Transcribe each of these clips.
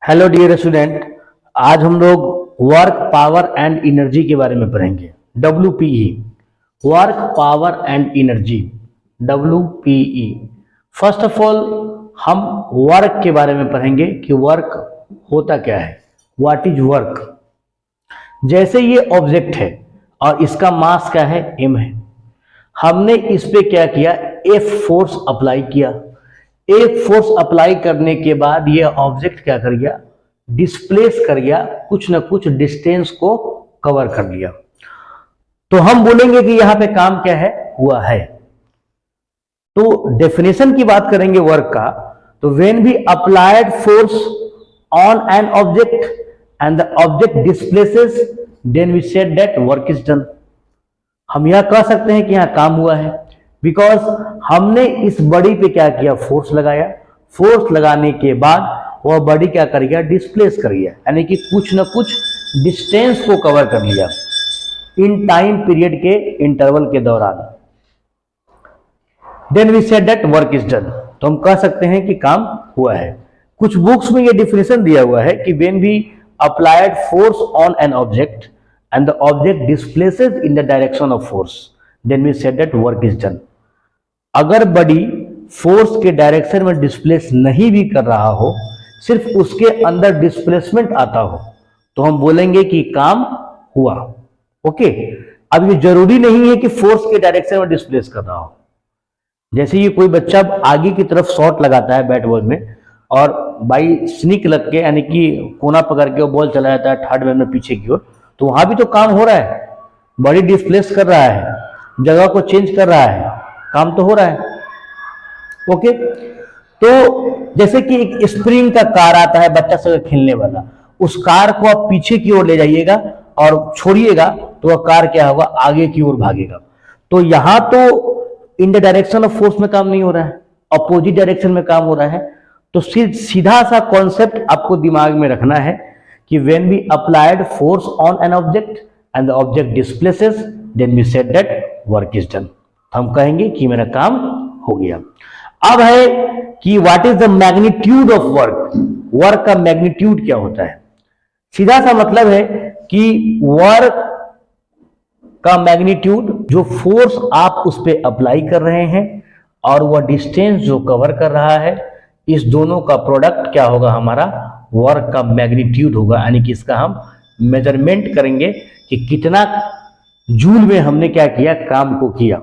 Hello dear student, आज हम लोग वर्क पावर एंड एनर्जी के बारे में पढ़ेंगे। WPE, work power and energy, WPE। First of all हम वर्क के बारे में पढ़ेंगे कि वर्क होता क्या है, व्हाट इज वर्क। जैसे ये ऑब्जेक्ट है और इसका मास क्या है, m है। हमने इस पे क्या किया, F फोर्स अप्लाई किया। F फोर्स अप्लाई करने के बाद ये ऑब्जेक्ट क्या कर गया, डिस्प्लेस कर गया, कुछ ना कुछ डिस्टेंस को कवर कर लिया। तो हम बोलेंगे कि यहां पे काम क्या है, हुआ है। तो डेफिनेशन की बात करेंगे वर्क का, तो व्हेन भी applied force on an object and the object displaces then we said that work is done. हम यह कह सकते हैं कि यहां काम हुआ है, बिकॉज हमने इस बॉडी पे क्या किया, फोर्स लगाया। फोर्स लगाने के बाद वह बॉडी क्या कर गया, डिस्प्लेस कर गया, यानी कि कुछ ना कुछ डिस्टेंस को कवर कर लिया इन टाइम पीरियड के इंटरवल के दौरान। Then we said that work is done. तो हम कह सकते हैं कि काम हुआ है। कुछ बुक्स में यह डिफिनेशन दिया हुआ है कि when we applied force on an object and the object displaces in the direction of force then we said that work is done. अगर बॉडी फोर्स के डायरेक्शन में डिस्प्लेस नहीं भी कर रहा हो, सिर्फ उसके अंदर डिस्प्लेसमेंट आता हो, तो हम बोलेंगे कि काम हुआ। ओके, अब ये जरूरी नहीं है कि फोर्स के डायरेक्शन में डिस्प्लेस कर रहा हो। जैसे ये कोई बच्चा आगे की तरफ शॉट लगाता है बैट बॉल में, और बाई स्निक लग के, यानी कि कोना पकड़ के वो बॉल चला जाता है थर्ड मैन में पीछे की ओर, तो वहां भी तो काम हो रहा है। बॉडी डिस्प्लेस कर रहा है, जगह को चेंज कर रहा है, काम तो हो रहा है। ओके, तो जैसे कि एक स्प्रिंग का कार आता है बच्चा से खेलने वाला, उस कार को आप पीछे की ओर ले जाइएगा और छोड़िएगा तो वह कार क्या होगा, आगे की ओर भागेगा। तो यहां तो इन द डायरेक्शन ऑफ फोर्स में काम नहीं हो रहा है, अपोजिट डायरेक्शन में काम हो रहा है। तो सीधा सा कॉन्सेप्ट आपको दिमाग में रखना है कि when we applied force on an object and the object displaces then we said that work is done. हम कहेंगे कि मेरा काम हो गया। अब है कि what is the magnitude of work. Work का मैग्नीट्यूड क्या होता है। सीधा सा मतलब है कि वर्क का मैग्नीट्यूड, जो फोर्स आप उस पर अप्लाई कर रहे हैं और वह डिस्टेंस जो कवर कर रहा है, इस दोनों का प्रोडक्ट क्या होगा, हमारा वर्क का मैग्नीट्यूड होगा। यानी कि इसका हम मेजरमेंट करेंगे कि कितना जूल में हमने क्या किया, काम को किया।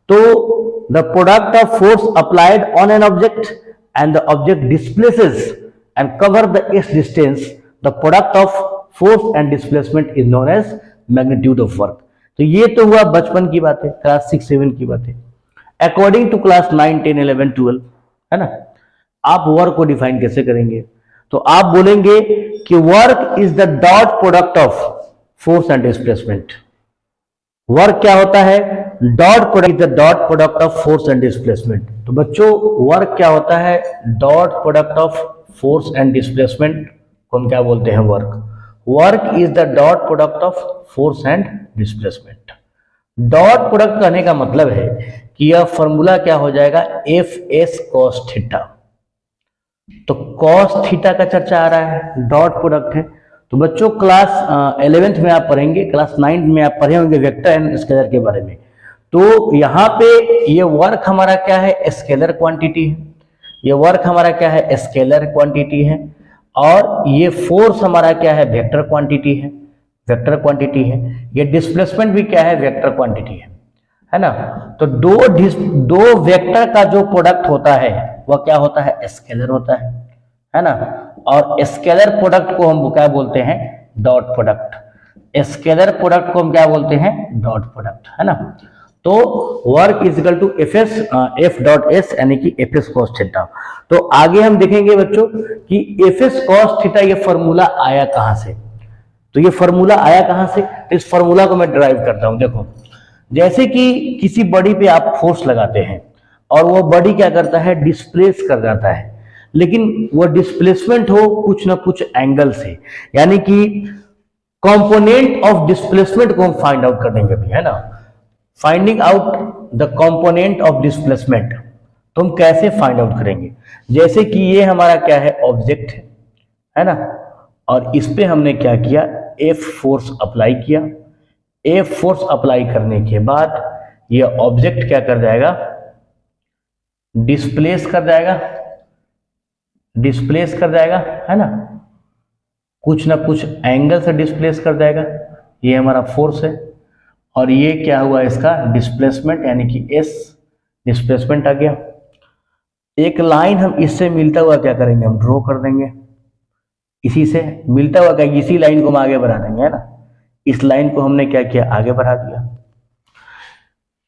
तो the product of force applied on an object and the object displaces and cover the s distance, the product of force and displacement is known as magnitude of work। तो ये तो हुआ बचपन की बात है, क्लास 6 7 की बात है। अकॉर्डिंग टू क्लास 9 10 11 12 है ना, आप वर्क को डिफाइन कैसे करेंगे। तो आप बोलेंगे कि work is the dot product of force and displacement. Work क्या होता है, dot product is the dot product of force and displacement. तो बच्चों वर्क क्या होता है, dot product of force and displacement को हम क्या बोलते हैं, work. Work is the dot product of force and displacement. Dot product कहने का मतलब है कि यह फॉर्मूला क्या हो जाएगा, Fs cos थीटा। तो cos थीटा का चर्चा आ रहा है, डॉट प्रोडक्ट है। तो बच्चों क्लास 11th में आप पढ़ेंगे, क्लास 9 में आप पढ़े होंगे वेक्टर एंड स्केलर के बारे में। तो यहाँ पे ये वर्क हमारा क्या है, स्केलर क्वांटिटी है। ये वर्क हमारा क्या है, स्केलर क्वांटिटी है। और ये फोर्स हमारा क्या है, वेक्टर क्वांटिटी है, वेक्टर क्वांटिटी है। ये डिस्प्लेसमेंट भी क्या है, वेक्टर क्वांटिटी है ना। तो दो वेक्टर का जो प्रोडक्ट होता है वह क्या होता है, स्केलर होता है ना। और स्केलर प्रोडक्ट को हम क्या बोलते हैं, डॉट प्रोडक्ट। स्केलर प्रोडक्ट को हम क्या बोलते हैं, डॉट प्रोडक्ट, है ना। तो work is equal to F dot S, यानी कि Fs cos थीटा। तो आगे हम देखेंगे बच्चों कि Fs cos थीटा ये फॉर्मूला आया कहां से। तो ये फॉर्मूला आया कहां से, तो इस फॉर्मूला को मैं ड्राइव करता हूं। देखो, जैसे कि किसी बॉडी पे आप फोर्स लगाते हैं और वो बॉडी क्या करता है, डिस्प्लेस कर जाता है, लेकिन वो डिस्प्लेसमेंट हो कुछ ना कुछ एंगल से, यानी कि कंपोनेंट ऑफ डिस्प्लेसमेंट को हम फाइंड आउट करेंगे भी, है ना। Finding out the component of displacement, तो हम कैसे फाइंड आउट करेंगे। जैसे कि ये हमारा क्या है, ऑब्जेक्ट है ना। और इस पे हमने क्या किया, एफ फोर्स अप्लाई किया। एफ फोर्स अप्लाई करने के बाद ये ऑब्जेक्ट क्या कर जाएगा, डिस्प्लेस कर जाएगा, डिस्प्लेस कर जाएगा, है ना, कुछ ना कुछ एंगल से डिस्प्लेस कर जाएगा। ये हमारा फोर्स है और ये क्या हुआ इसका डिस्प्लेसमेंट, यानी कि एस डिस्प्लेसमेंट आ गया। एक लाइन हम इससे मिलता हुआ क्या करेंगे, हम ड्रॉ कर देंगे। इसी से मिलता हुआ क्या, इसी लाइन को हम आगे बढ़ा देंगे, है ना। इस लाइन को हमने क्या किया, आगे बढ़ा दिया।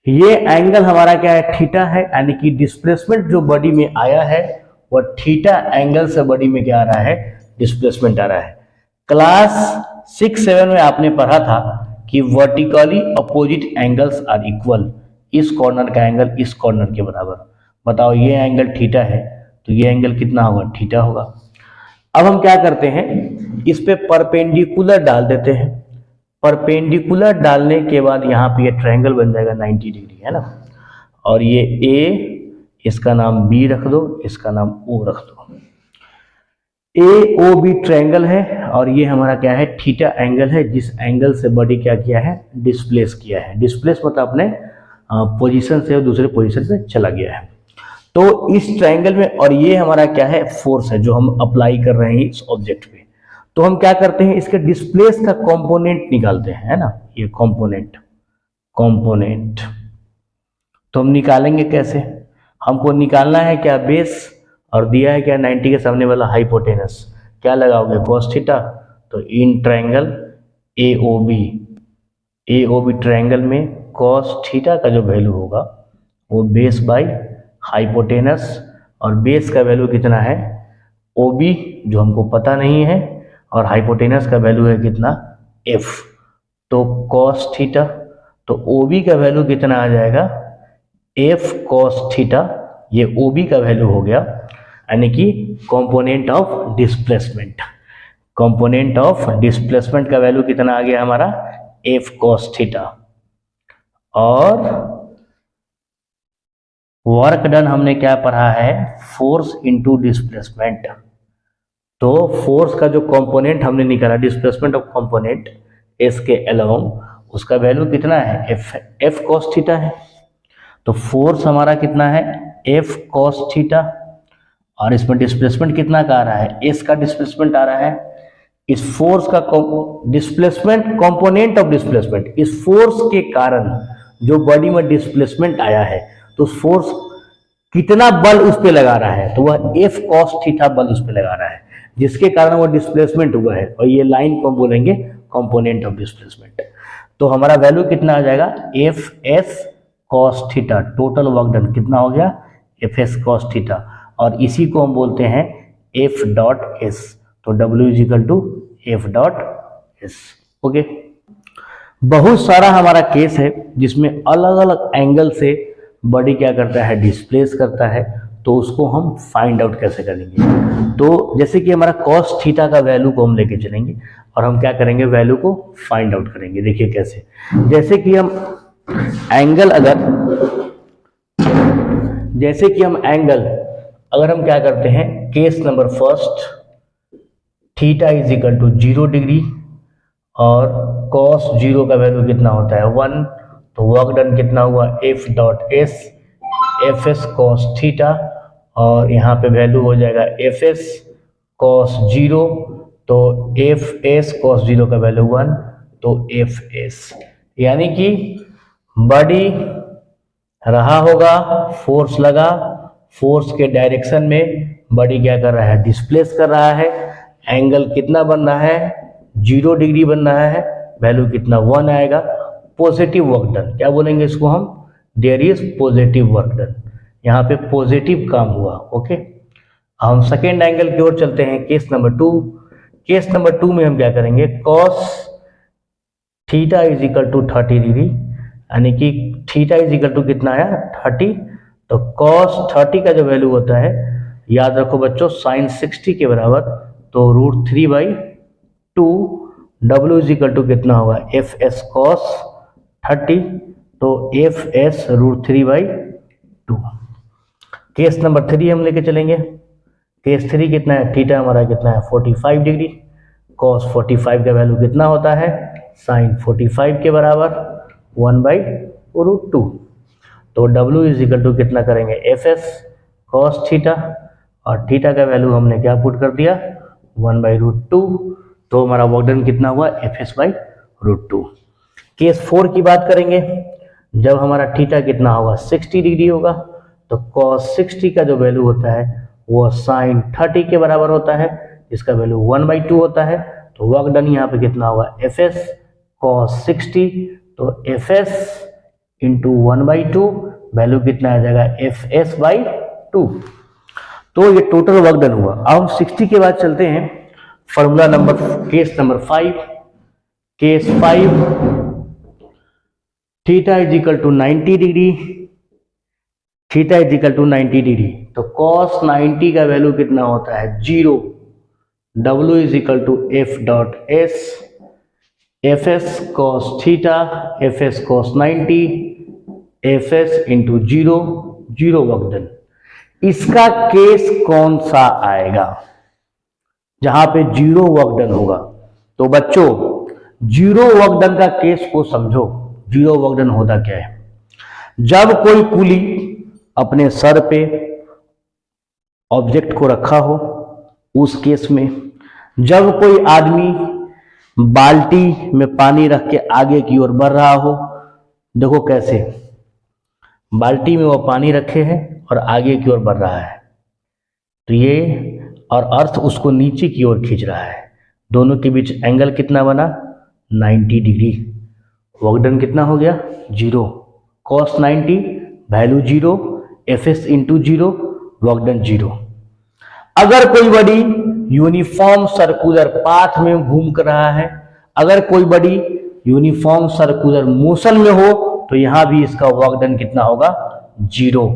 ये एंगल हमारा क्या है, थीटा है, यानी कि डिस्प्लेसमेंट जो बॉडी में आया है वह थीटा एंगल से बॉडी में क्या आ रहा है, डिस्प्लेसमेंट आ रहा है। क्लास 6-7 में आपने पढ़ा था कि vertically opposite angles are equal, इस कॉर्नर का एंगल इस कॉर्नर के बराबर। बताओ ये एंगल थीटा है तो ये एंगल कितना होगा, थीटा होगा। अब हम क्या करते हैं, इस पे परपेंडिकुलर डाल देते हैं। परपेंडिकुलर डालने के बाद यहाँ पे ये ट्रायंगल बन जाएगा 90 डिग्री, है ना। और ये ए, इसका नाम बी रख दो, इसका नाम ओ रख दो। ए ओ बी ट्रायंगल है और ये हमारा क्या है, थीटा एंगल है, जिस एंगल से बॉडी क्या किया है, डिस्प्लेस किया है। डिस्प्लेस मतलब अपने पोजीशन से दूसरे पोजीशन पे चला गया है। तो इस ट्रायंगल में, और ये हमारा क्या है, फोर्स है जो हम अप्लाई कर रहे हैं इस ऑब्जेक्ट पे। तो हम क्या करते हैं, इसके डिस्प्लेस का कंपोनेंट निकालते हैं, है ना। ये कंपोनेंट तो हम निकालेंगे कैसे, हमको निकालना है क्या, बेस, और दिया है क्या 90 के सामने वाला हाइपोटेनस। क्या लगाओगे, cos थीटा। तो in triangle A O B triangle में cos थीटा का जो वैल्यू होगा वो बेस बाई हाइपोटेनस, और बेस का वैल्यू कितना है, ओ बी जो हमको पता नहीं है, और हाइपोटेनस का वैल्यू है कितना, एफ। तो cos थीटा, तो ओ बी का वैल्यू कितना आ जाएगा, एफ cos थीटा, ये ओ बी का वैल्यू हो गया, यानी कि component of displacement. Component of displacement का वैल्यू कितना आ गया हमारा, एफ cos थीटा। और वर्क डन हमने क्या पढ़ा है, फोर्स इनटू डिस्प्लेसमेंट। तो फोर्स का जो कंपोनेंट हमने निकाला, डिस्प्लेसमेंट ऑफ कंपोनेंट एस के अलोंग, उसका वैल्यू कितना है, एफ cos थीटा है। तो फोर्स हमारा कितना है, एफ cos थीटा, और इसमें डिस्प्लेसमेंट कितना का आ रहा है, एस का डिस्प्लेसमेंट आ रहा है। इस फोर्स का डिस्प्लेसमेंट, कंपोनेंट ऑफ डिस्प्लेसमेंट, इस फोर्स के कारण जो बॉडी में डिस्प्लेसमेंट आया है, तो फोर्स कितना बल उस पे लगा रहा है, तो वह एफ cos थीटा बल उस पे लगा रहा है, जिसके कारण वो डिस्प्लेसमेंट हुआ है। और ये लाइन को बोलेंगे कंपोनेंट ऑफ डिस्प्लेसमेंट। तो हमारा वैल्यू कितना आ जाएगा, F S cos theta. Total work done कितना हो गया, एफ एस cos थीटा, और इसी को हम बोलते हैं एफ डॉट एस। तो W is equal to F dot S. Okay, बहुत सारा हमारा केस है जिसमें अलग अलग एंगल से बॉडी क्या करता है, डिस्प्लेस करता है। तो उसको हम फाइंड आउट कैसे करेंगे, तो जैसे कि हमारा cos थीटा का वैल्यू को हम लेके चलेंगे और हम क्या करेंगे, वैल्यू को फाइंड आउट करेंगे। देखिए कैसे, जैसे कि हम एंगल अगर हम क्या करते हैं, केस नंबर फर्स्ट, थीटा इज इक्वल टू 0 डिग्री और cos 0 का वैल्यू कितना होता है 1। तो वर्क डन कितना हुआ, F dot S, F S cos theta, और यहाँ पे वैल्यू हो जाएगा एफ एस cos 0। तो एफ एस cos 0 का वैल्यू 1, तो एफ एस, यानी कि बॉडी रहा होगा, फोर्स लगा, फोर्स के डायरेक्शन में बॉडी क्या कर रहा है, डिस्प्लेस कर रहा है। एंगल कितना बन रहा है, 0 डिग्री बन रहा है, वैल्यू कितना 1 आएगा। पॉजिटिव वर्क डन, क्या बोलेंगे इसको हम, there is positive work done, यहाँ पे पॉजिटिव काम हुआ। ओके, हम सेकेंड एंगल की ओर चलते हैं, केस नंबर 2। केस नंबर 2 में हम क्या करेंगे, cos थीटा इज इक्वल टू 30 डिग्री, यानी कि थीटा इज इक्वल टू कितना आया, 30। तो cos 30 का जो वैल्यू होता है, याद रखो बच्चों, sin 60 के बराबर, तो √3/2। W इज इक्वल टू कितना होगा, एफ एस cos 30, तो एफ एस √3/2। केस नंबर 3 हम लेके चलेंगे। केस 3 कितना है, थीटा हमारा कितना है 45 डिग्री, कॉस 45 का वैल्यू कितना होता है, साइन 45 के बराबर 1/√2। तो W इज इक्वल टू कितना करेंगे, एफ एस कॉस थीटा, और थीटा का वैल्यू हमने क्या पुट कर दिया 1/√2। तो हमारा वर्क डन कितना हुआ, Fs/√2। केस 4 की बात करेंगे, जब हमारा थीटा कितना होगा 60 डिग्री होगा, तो cos 60 का जो वैल्यू होता है वो sin 30 के बराबर होता है, इसका वैल्यू 1/2 होता है। तो वर्क डन यहाँ पे कितना होगा, Fs cos 60, तो Fs इंटू 1/2 वैल्यू कितना आ जाएगा, Fs/2। तो ये टोटल वर्क डन हुआ। अब हम 60 के बाद चलते हैं formula number, case number 5। Case 5, थीटा इज इक्वल टू 90 डिग्री, थीटा इज इक्वल टू 90 डिग्री, तो cos 90 का वैल्यू कितना होता है 0। W is equal to F dot S, F S cos theta, F S cos 90, F S into 0, 0 work done. इसका case कौन सा आएगा जहां पे 0 वर्क डन होगा? तो बच्चों 0 वर्क डन का केस को समझो। 0 वर्क डन होता क्या है, जब कोई कुली अपने सर पे ऑब्जेक्ट को रखा हो, उस केस में जब कोई आदमी बाल्टी में पानी रख के आगे की ओर बढ़ रहा हो, देखो कैसे बाल्टी में वो पानी रखे हैं और आगे की ओर बढ़ रहा है, तो ये और अर्थ उसको नीचे की ओर खींच रहा है, दोनों के बीच एंगल कितना बना 90 डिग्री। वर्क डन कितना हो गया 0, cos 90 value 0, Fs into 0, work done 0। अगर कोई बड़ी यूनिफॉर्म सर्कुलर पाथ में घूम कर रहा है, अगर कोई बड़ी यूनिफॉर्म सर्कुलर मोशन में हो, तो यहां भी इसका वर्क डन कितना होगा 0।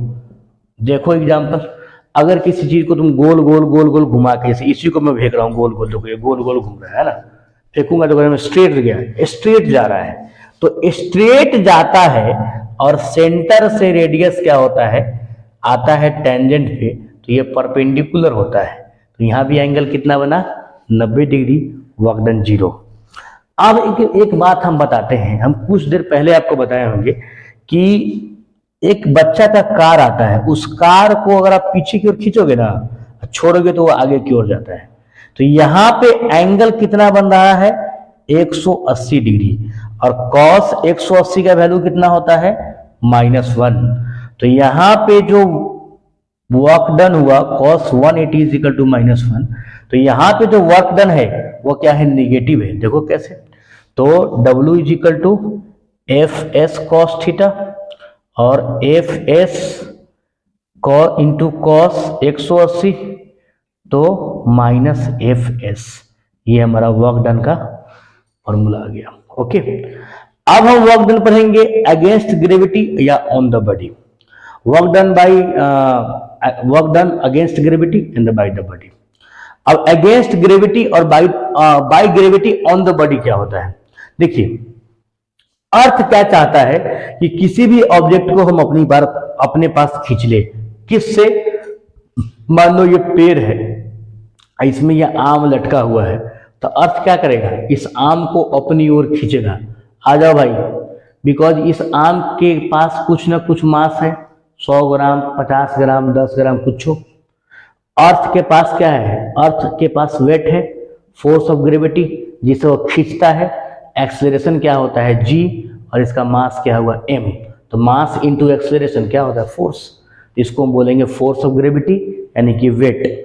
देखो एग्जांपल, अगर किसी चीज को तुम गोल गोल गोल गोल घुमा के, इसी को मैं फेंक रहा हूँ गोल गोल, देखो ये गोल गोल घूम रहा है ना, फेंकूंगा तो मैं स्ट्रेट गया, स्ट्रेट जा रहा है, तो स्ट्रेट जाता है और सेंटर से रेडियस क्या होता है, आता है टेंजेंट पे, तो ये परपेंडिकुलर होता है, तो यहां भी एंगल कितना बना 90 डिग्री, वर्क डन 0। अब एक बात हम बताते हैं, हम कुछ देर पहले आपको बताए होंगे कि एक बच्चा का कार आता है, उस कार को अगर आप पीछे की ओर खींचोगे ना, छोड़ोगे तो वो आगे की ओर जाता है, तो यहां पे एंगल कितना बन रहा है 180 डिग्री, और cos 180 का वैल्यू कितना होता है -1। तो यहां पे जो वर्क डन हुआ cos 180 इज इक्वल टू -1, तो यहां पे जो वर्क डन है वो क्या है, निगेटिव है। देखो कैसे, तो W is equal to F S cos theta और एफ एस इंटू कॉस 180, तो -FS, ये हमारा वर्क डन का फॉर्मूला आ गया। ओके, अब हम वर्क डन पढ़ेंगे अगेंस्ट ग्रेविटी या on the body. Work done against gravity and by the body. अब अगेंस्ट ग्रेविटी और by gravity on the body क्या होता है? देखिए, अर्थ क्या चाहता है कि किसी भी ऑब्जेक्ट को हम अपने पास खींच ले, किससे? मान लो ये पेड़ है, इसमें यह आम लटका हुआ है, तो अर्थ क्या करेगा, इस आम को अपनी ओर खींचेगा, आ जाओ भाई, बिकॉज इस आम के पास कुछ ना कुछ मास है, 100 ग्राम 50 ग्राम 10 ग्राम कुछ हो। अर्थ के पास क्या है, अर्थ के पास वेट है, फोर्स ऑफ ग्रेविटी जिसे वो खींचता है, एक्सेलरेशन क्या होता है g, और इसका मास क्या हुआ m, तो मास इंटू एक्सेलरेशन क्या होता है फोर्स, इसको हम बोलेंगे फोर्स ऑफ ग्रेविटी यानी कि वेट।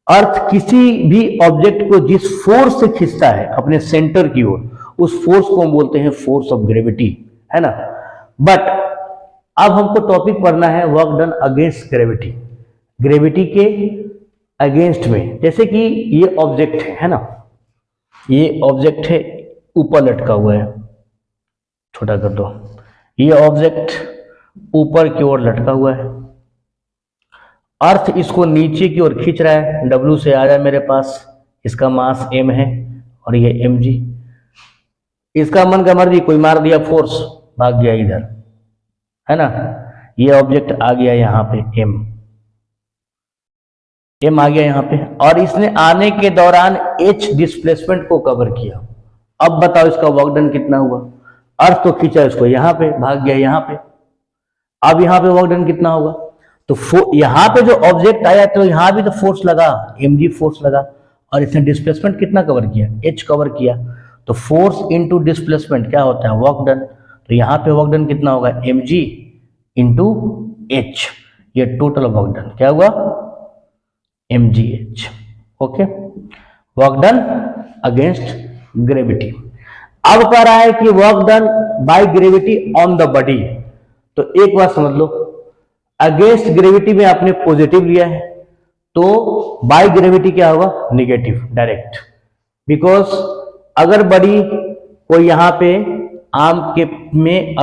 अर्थ किसी भी ऑब्जेक्ट को जिस फोर्स से खींचता है अपने सेंटर की ओर, उस फोर्स को हम बोलते हैं फोर्स ऑफ ग्रेविटी, है ना। बट अब हमको टॉपिक पढ़ना है work done against gravity, gravity के अगेंस्ट में। जैसे कि ये ऑब्जेक्ट है ना, ये ऑब्जेक्ट है ऊपर लटका हुआ है, छोटा कर दो, ये ऑब्जेक्ट ऊपर की ओर लटका हुआ है, अर्थ इसको नीचे की ओर खींच रहा है, W से आ रहा है मेरे पास, इसका मास m है और ये mg, इसका मन का मर्जी कोई मार दिया फोर्स, भाग गया इधर, है ना, ये ऑब्जेक्ट आ गया यहाँ पे m, m आ गया यहाँ पे, और इसने आने के दौरान h डिस्प्लेसमेंट को कवर किया। अब बताओ इसका वर्क डन कितना हुआ? अर्थ तो खींचा इसको यहाँ पे, भाग गया यहाँ पे, अब यहाँ पे वर्क डन कितना होगा? तो यहाँ पे जो ऑब्जेक्ट आया तो यहाँ भी तो फोर्स लगा, mg फोर्स लगा, और इसने डिस्प्लेसमेंट कितना कवर किया? h कवर किया। तो फोर्स इनटू डिस्प्लेसमेंट क्या होता है? Work done. तो यहाँ पे वर्क डन कितना होगा? mg इंटू h, ये टोटल वर्क डन क्या हुआ? mgh। Okay, work done against gravity. अब कह रहा है कि work done by gravity on the body. तो एक बात समझ लो, अगेंस्ट ग्रेविटी में आपने पॉजिटिव लिया है, तो बाय ग्रेविटी क्या होगा? Negative direct. बिकॉज अगर बॉडी को यहां पे आम के में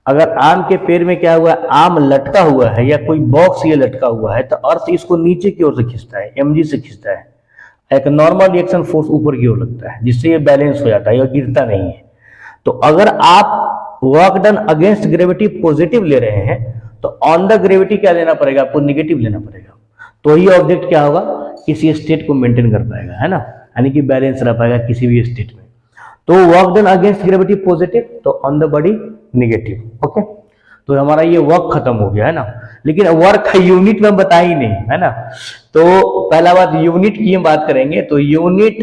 अगर आम के पैर में क्या हुआ है? आम लटका हुआ है या कोई बॉक्स ये लटका हुआ है, तो अर्थ इसको नीचे की ओर से खींचता है, mg से खींचता है। एक नॉर्मल रिएक्शन फोर्स ऊपर की ओर लगता है, जिससे ये बैलेंस हो जाता है, ये गिरता नहीं है। तो अगर आप work done against gravity positive ले रहे हैं, तो ऑन द ग्रेविटी क्या लेना पड़ेगा? आपको निगेटिव लेना पड़ेगा। तो ये ऑब्जेक्ट क्या होगा? किसी स्टेट को मेंटेन कर पाएगा, है ना, यानी कि बैलेंस रह पाएगा किसी भी स्टेट में। तो work done against gravity positive, तो on the body negative. Okay, तो हमारा ये वर्क खत्म हो गया, है ना। लेकिन वर्क का यूनिट में बता ही नहीं, है ना। तो पहला बात यूनिट की हम बात करेंगे, तो unit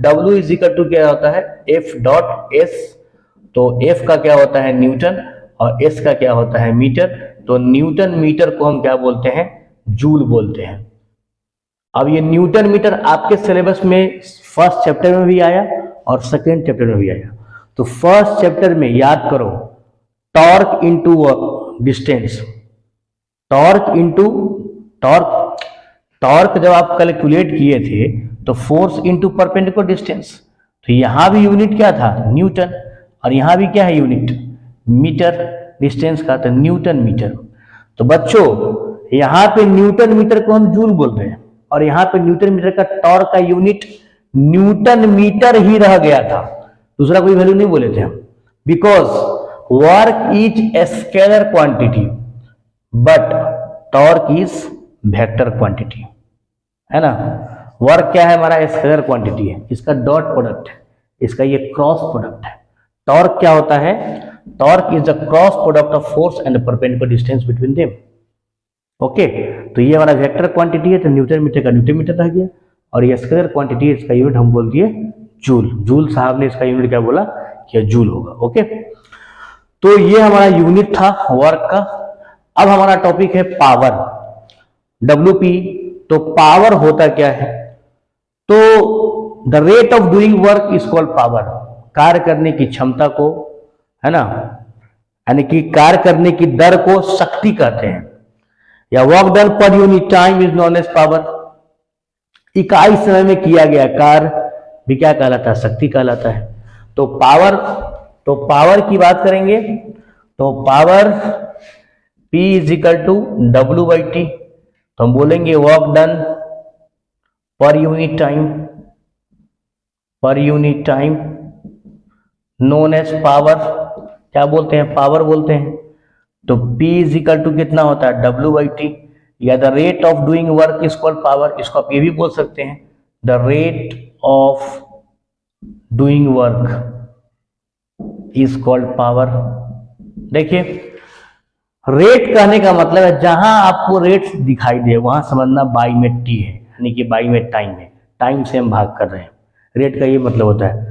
W is equal to क्या होता है? F dot S। तो F का क्या होता है? न्यूटन, और S का क्या होता है? मीटर। तो न्यूटन मीटर को हम क्या बोलते हैं? जूल बोलते हैं। अब ये न्यूटन मीटर आपके सिलेबस में फर्स्ट चैप्टर में भी आया और सेकेंड चैप्टर में भी आया। तो फर्स्ट चैप्टर में याद करो, torque into distance, torque into torque जब आप कैलकुलेट किए थे तो फोर्स इनटू परपेंडिकुलर डिस्टेंस। तो यहां भी यूनिट क्या था? न्यूटन, और यहां भी क्या है? यूनिट मीटर डिस्टेंस का, तो न्यूटन मीटर। तो बच्चों यहां पे न्यूटन मीटर को हम जूल बोल रहे हैं, और यहां पे न्यूटन मीटर का टॉर्क का यूनिट न्यूटन मीटर ही रह गया था, दूसरा कोई वैल्यू नहीं बोले थे हम। Because work is a scalar quantity but torque is vector quantity, है ना। वर्क क्या है? हमारा स्केलर क्वांटिटी है, इसका डॉट प्रोडक्ट है, इसका ये क्रॉस प्रोडक्ट है। टॉर्क क्या होता है? Torque is the cross product of force and perpendicular distance between them. Okay, तो ये हमारा वेक्टर क्वांटिटी है, तो न्यूटन मीटर का न्यूटन मीटर रह गया, और ये स्केलर क्वांटिटी, इसका यूनिट हम बोल दिए जूल। जूल साहब ने इसका यूनिट क्या बोला? कि जूल होगा। ओके, तो ये हमारा यूनिट था वर्क का। अब हमारा टॉपिक है पावर, WP। तो पावर होता क्या है? तो the rate of doing work is called power. कार्य करने की क्षमता को, है ना, यानी कि कार्य करने की दर को शक्ति कहते हैं, या work done per unit time is known as power. इकाई समय में किया गया कार्य भी क्या कहलाता है? शक्ति कहलाता है। तो पावर की बात करेंगे तो power P is equal to W/T। तो हम बोलेंगे work done per unit time known as power. क्या बोलते हैं? पावर बोलते हैं। तो P इज इक्वल टू कितना होता है? W/T, या the rate of doing work is called power. इसको आप ये भी बोल सकते हैं, the rate of doing work is called power. देखिए, रेट कहने का मतलब है जहां आपको रेट दिखाई दे वहां समझना बाई में टी है, यानी कि बाई में टाइम है, टाइम से हम भाग कर रहे हैं। रेट का ये मतलब होता है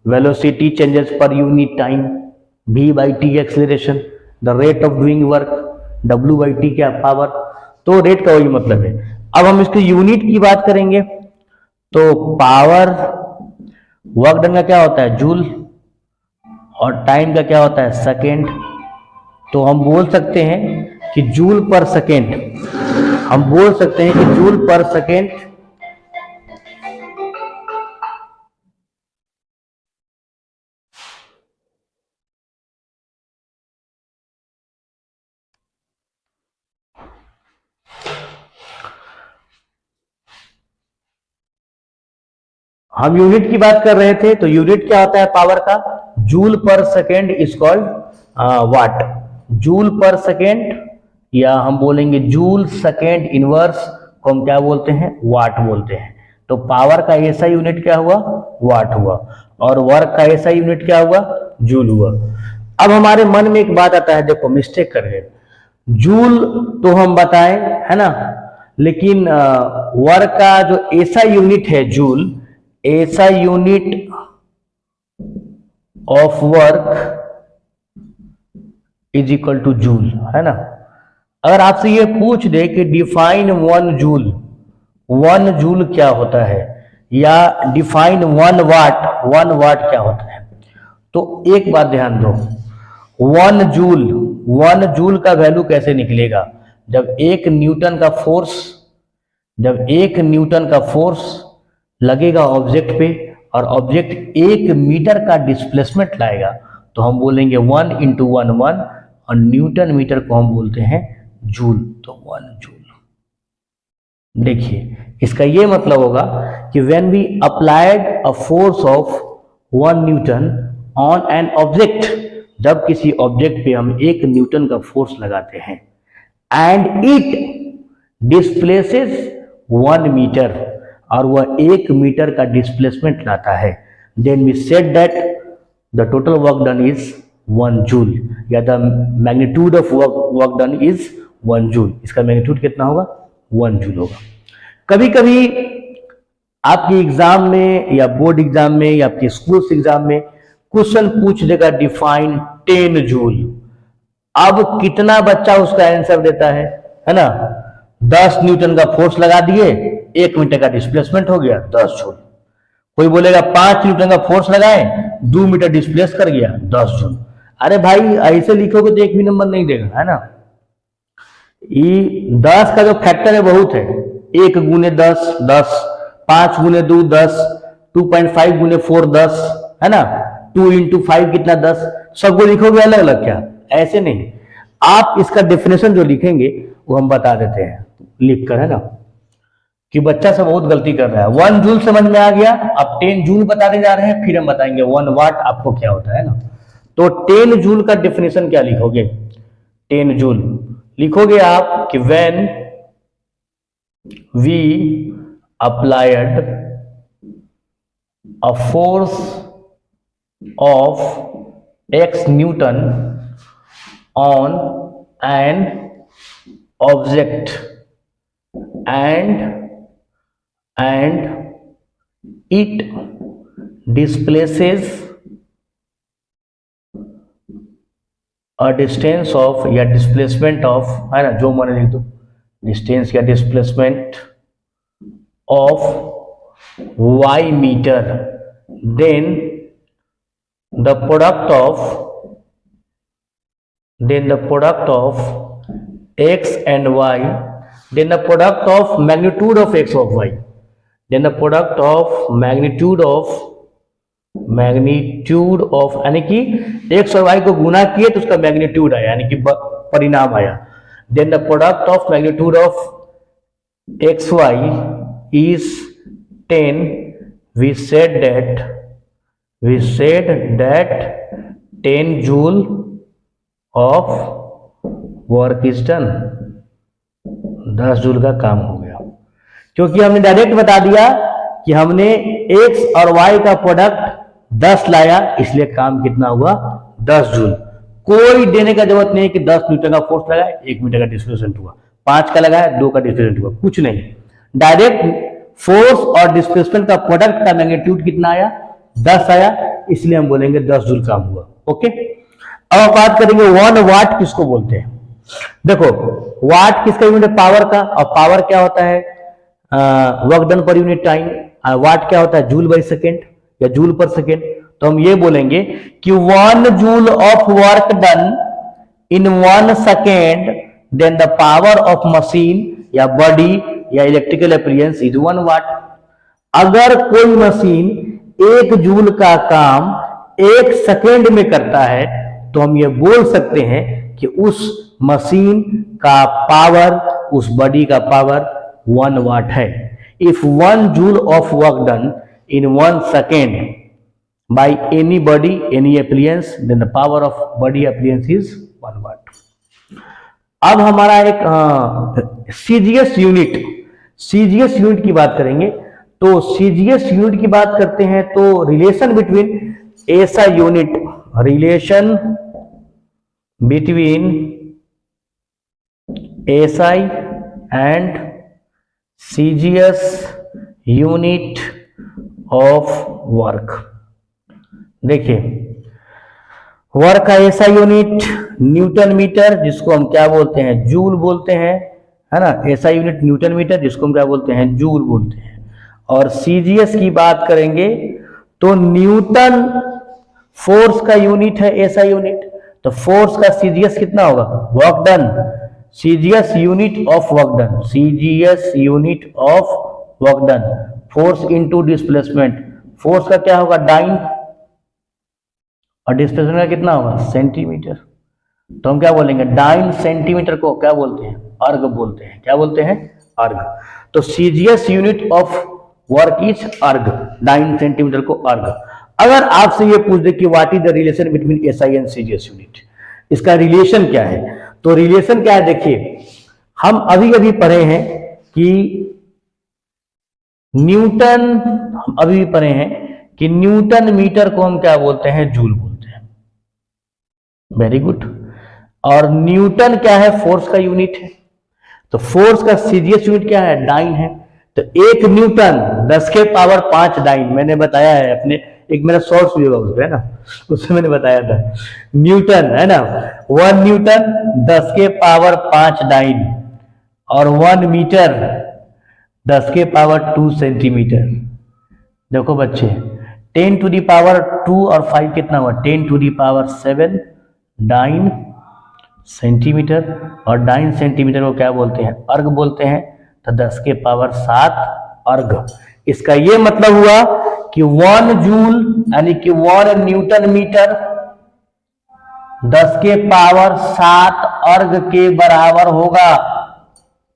वेलोसिटी चेंजेस पर unit time, V/T acceleration, the rate of doing work, W/T क्या? पावर। तो रेट का वही मतलब है। अब हम इसके यूनिट की बात करेंगे तो पावर, वर्क डन का क्या होता है? जूल, और टाइम का क्या होता है? सेकेंड। तो हम बोल सकते हैं कि जूल पर सेकेंड, हम बोल सकते हैं कि जूल पर सेकेंड हम यूनिट की बात कर रहे थे। तो यूनिट क्या होता है पावर का? Joule per second is called watt. Joule per second या हम बोलेंगे जूल सेकेंड इनवर्स को हम क्या बोलते हैं, वाट बोलते हैं। तो पावर का ऐसा यूनिट क्या हुआ, वाट हुआ, और वर्क का ऐसा यूनिट क्या हुआ, जूल हुआ। अब हमारे मन में एक बात आता है, देखो मिस्टेक कर गए, जूल तो हम बताएं है ना, लेकिन वर्क का जो ऐसा यूनिट है जूल, ऐसा unit of work is equal two joule, है ना। अगर आपसे ये पूछ दे कि डिफाइन 1 जूल, 1 जूल क्या होता है, या डिफाइन 1 वाट, 1 वाट क्या होता है, तो एक बात ध्यान दो, 1 जूल का वैल्यू कैसे निकलेगा, जब 1 न्यूटन का फोर्स लगेगा ऑब्जेक्ट पे और ऑब्जेक्ट 1 मीटर का डिस्प्लेसमेंट लाएगा, तो हम बोलेंगे 1 × 1 1, और न्यूटन मीटर को हम बोलते हैं जूल, तो 1 जूल। देखिए इसका ये मतलब होगा कि when we applied a force of 1 newton on an object, जब किसी ऑब्जेक्ट पे हम 1 न्यूटन का फोर्स लगाते हैं, एंड इट डिस्प्लेसेस 1 मीटर, और वह 1 मीटर का डिस्प्लेसमेंट लाता है, then we said that the total work done is 1 joule, या the magnitude of work done is 1 joule. इसका मैग्नीट्यूड कितना होगा, 1 जूल होगा। कभी कभी आपके एग्जाम में या बोर्ड एग्जाम में या आपके स्कूल एग्जाम में क्वेश्चन पूछ देगा डिफाइन 10 जूल। अब कितना बच्चा उसका आंसर देता है ना, 10 न्यूटन का फोर्स लगा दिए, 1 मीटर का डिस्प्लेसमेंट हो गया, 10 जूल। कोई बोलेगा 5 न्यूटन का फोर्स लगाए, 2 मीटर डिस्प्लेस कर गया, 10 जूल। अरे भाई ऐसे लिखोगे तो एक भी नंबर नहीं देगा, है ना। ये 10 का जो फैक्टर है बहुत है, 1 × 10 10, 5 × 2 10, 2.5 × 4 10, है ना, 2 × 5 कितना 10, सबको लिखोगे अलग अलग क्या, ऐसे नहीं। आप इसका डेफिनेशन जो लिखेंगे वो हम बता देते हैं लिख कर, है ना, कि बच्चा सब बहुत गलती कर रहा है। 1 जूल समझ में आ गया, अब 10 जूल बताने जा रहे हैं, फिर हम बताएंगे 1 वाट आपको क्या होता है ना। तो 10 जूल का डेफिनेशन क्या लिखोगे, 10 जूल लिखोगे आप कि when we applied a force of x newton on an object and it displaces a distance of या displacement of, है ना, जो मैंने लिख दो distance या displacement of y meter, then the product of x and y, then the product of magnitude of x of y, then the product of magnitude of यानी कि x और y को गुना किए तो उसका मैग्नीट्यूड आया, यानी कि परिणाम आया। then the product of magnitude of xy is 10. we said that 10 joule of work is done, 10 joule का काम हो गया। क्योंकि हमने डायरेक्ट बता दिया कि हमने x और y का प्रोडक्ट 10 लाया, इसलिए काम कितना हुआ, 10 जूल। कोई देने का जरूरत नहीं कि 10 न्यूटन का फोर्स लगाए, 1 मीटर का डिस्प्लेसमेंट हुआ, 5 का लगाया, 2 का डिस्प्लेसमेंट हुआ, कुछ नहीं। डायरेक्ट फोर्स और डिस्प्लेसमेंट का प्रोडक्ट का मैग्नीट्यूड कितना आया, 10 आया, इसलिए हम बोलेंगे 10 जूल काम हुआ। ओके, अब बात करेंगे 1 वाट किसको बोलते हैं। देखो वाट किसका यूनिट है, पावर का, और पावर क्या होता है, work done per unit time. Watt क्या होता है, जूल बाई सेकेंड या जूल पर सेकेंड। तो हम ये बोलेंगे कि 1 joule of work done in 1 second, then the power of machine या बॉडी या इलेक्ट्रिकल अप्लायंस इज 1 वाट। अगर कोई मशीन 1 जूल का काम 1 सेकेंड में करता है तो हम ये बोल सकते हैं कि उस मशीन का पावर, उस बॉडी का पावर 1 वाट है। If 1 joule of work done in 1 second by any body, any appliance, then the power of body appliance is 1 watt. अब हमारा एक सीजीएस यूनिट की बात करेंगे। तो सीजीएस यूनिट की बात करते हैं तो relation between SI unit, relation between SI and CGS unit of work. देखिए, वर्क का एसआई यूनिट न्यूटन मीटर, जिसको हम क्या बोलते हैं, जूल बोलते हैं, है ना। एसआई यूनिट न्यूटन मीटर, जिसको हम क्या बोलते हैं, जूल बोलते हैं। और सीजीएस की बात करेंगे तो न्यूटन फोर्स का यूनिट है एसआई यूनिट। तो फोर्स का सीजीएस कितना होगा, work done, CGS unit of work done, CGS unit of work done, force into displacement. Force का क्या होगा, डाइन, और डिस्प्लेसमेंट का कितना होगा, सेंटीमीटर। तो हम क्या बोलेंगे, डाइन सेंटीमीटर को क्या बोलते हैं, अर्ग बोलते हैं। क्या बोलते हैं, अर्ग। तो CGS unit of work is अर्ग, डाइन सेंटीमीटर को अर्ग। अगर आपसे ये पूछ दे कि what is the relation between SI and CGS unit, इसका रिलेशन क्या है, तो रिलेशन क्या है, देखिए हम अभी पढ़े हैं कि न्यूटन मीटर को हम क्या बोलते हैं, जूल बोलते हैं। Very good. और न्यूटन क्या है, फोर्स का यूनिट है। तो फोर्स का सीजीएस यूनिट क्या है, डाइन है। तो एक न्यूटन 10 के पावर 5 डाइन, मैंने बताया है अपने एक मेरा शॉर्ट्स भी होगा उसमें, है ना, उसमें मैंने बताया था न्यूटन, है ना। 1 न्यूटन 10 के पावर 5 डाइन, और 1 मीटर 10 के पावर 2 सेंटीमीटर। देखो बच्चे, 10 टू दी पावर 2 और 5 कितना हुआ, 10 to the power 7 dyne centimetre. और डाइन सेंटीमीटर को क्या बोलते हैं, अर्ग बोलते हैं। तो 10 के पावर 7 अर्ग। इसका ये मतलब हुआ कि 1 जूल यानी कि 1 न्यूटन मीटर 10 के पावर 7 अर्ग के बराबर होगा।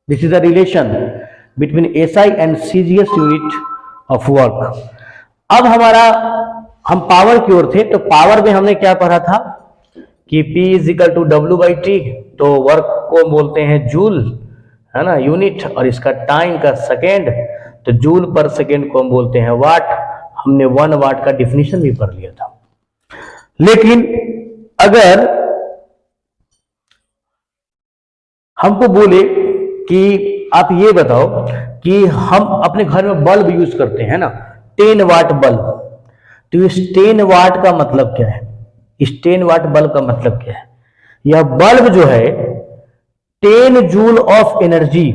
This is the relation between SI and CGS unit of work. अब हम पावर की ओर थे। तो पावर में हमने क्या पढ़ा था कि P is equal to W/T। तो वर्क को बोलते हैं जूल, है ना, यूनिट, और इसका टाइम का सेकेंड। तो जूल पर सेकेंड को हम बोलते हैं वाट। हमने 1 वाट का डिफिनीशन भी पढ़ लिया था। लेकिन अगर हमको बोले कि आप ये बताओ कि हम अपने घर में बल्ब यूज करते हैं ना, 10 वाट बल्ब। तो इस 10 वाट का मतलब क्या है, इस 10 वाट बल्ब का मतलब क्या है, यह बल्ब जो है 10 जूल ऑफ एनर्जी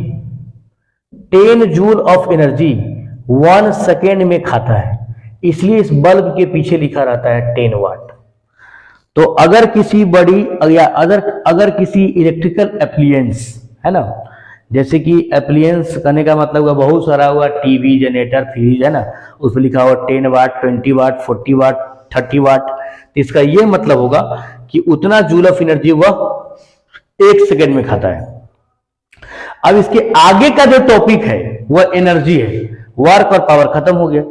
1 सेकेंड में खाता है। इसलिए इस बल्ब के पीछे लिखा रहता है 10 वाट। तो अगर किसी बड़ी या अगर किसी इलेक्ट्रिकल एप्लियंस, है ना, जैसे कि एप्लियंस करने का मतलब हुआ बहुत सारा हुआ, टीवी, जनरेटर, फ्रिज, है ना, उसमें लिखा हुआ 10 वाट, 20 वाट, 40 वाट, 30 वाट। तो इसका यह मतलब होगा कि उतना जूल ऑफ एनर्जी वह 1 सेकेंड में खाता है। अब इसके आगे का जो टॉपिक है वह एनर्जी है, वर्क और पावर खत्म हो गया।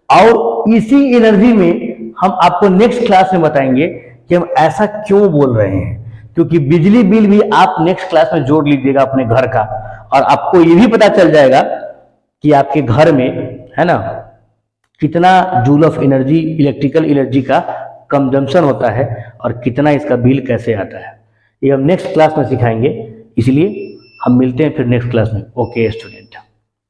और इसी एनर्जी में हम आपको नेक्स्ट क्लास में बताएंगे कि हम ऐसा क्यों बोल रहे हैं, क्योंकि बिजली बिल भी आप नेक्स्ट क्लास में जोड़ लीजिएगा अपने घर का, और आपको यह भी पता चल जाएगा कि आपके घर में, है ना, कितना joule of energy, electrical energy का कंजम्पशन होता है और कितना इसका बिल कैसे आता है। ये हम नेक्स्ट क्लास में सिखाएंगे। इसलिए हम मिलते हैं फिर नेक्स्ट क्लास में। Okay student.